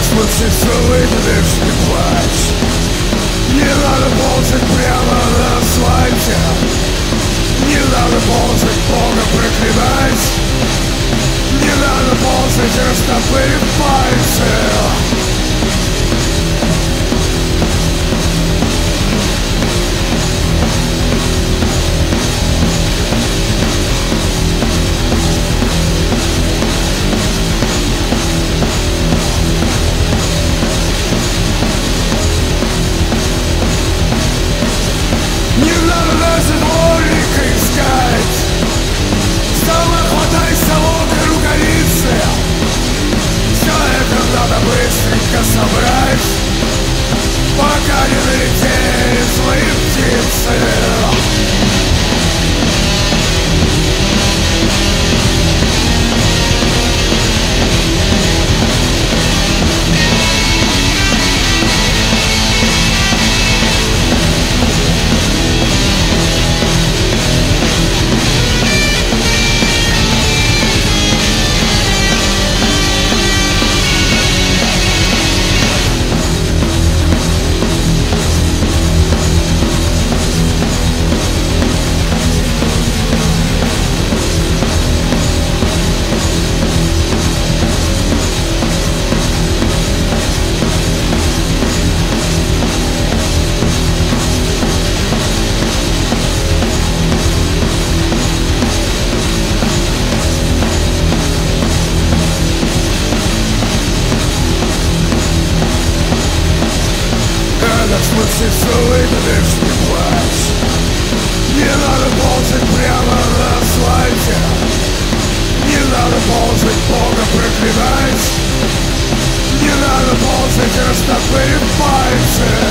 случай, что выйдешь, не плачь. Не надо ползать прямо на асфальте, не надо ползать, Бога проклинать. Не надо ползать, растопырив пальцы. Собрать, пока не налетели свои птицы. В случае, что выйдешь, не плачь. Не надо ползать прямо на асфальте, не надо ползать, Бога проклинать. Не надо ползать, растопырив пальцы.